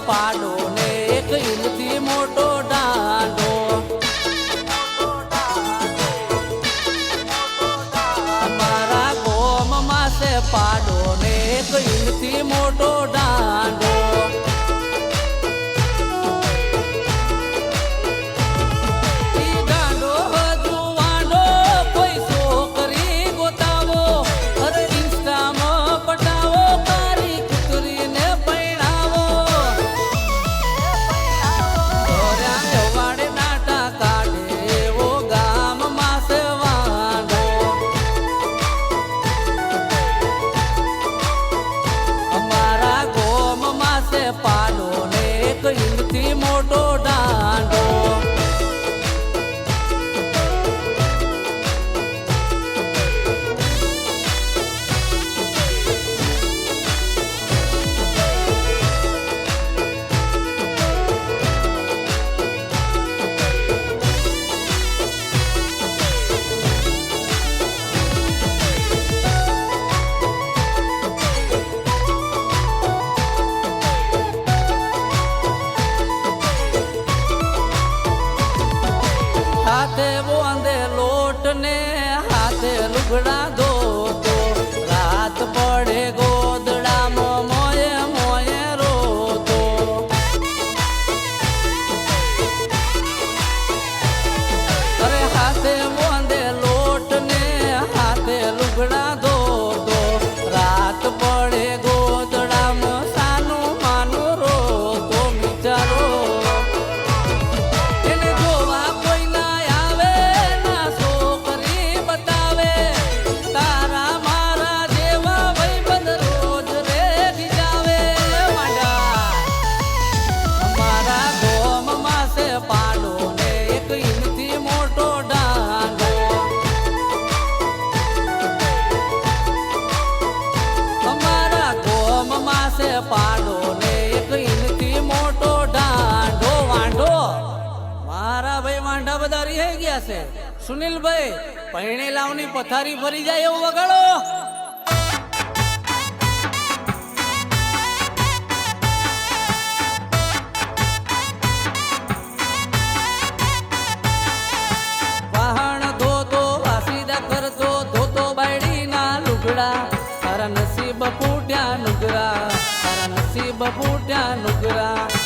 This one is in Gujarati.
પાડો ને એક ઈંટથી મોટો દાંડો. અમારા ગોમમાં છે પાડો ને એક ઈંટથી મોટો દાંડો. પાડો ને એક ઈંટથી મોટો દાંડો. હાથે બોંધે લોટ ને હાથે લુગડા ધોતો. રાત પડે ગોદડામાં મોયે મોયે રોતો. અરે હાથે બોંધે લોટ ને હાથે લુગડા ધોતો. રાત પડે ગોદડામાં સાનું માનું રોતો. વિચારો પાડો ને એક ઈંટથી મોટો દાંડો. અમારા ગોમમાં છે પાડો ને એક ઈંટથી મોટો દાંડો. વાંઢો મારા ભાઈ વાંઢા બધા રહી ગયા છે. સુનિલભાઈ પૈણે લાવની પથારી ફરી જાય એવું વગાડો. તારા નસીબ ફૂટ્યા નુગરા, તારા નસીબ ફૂટ્યા નુગરા.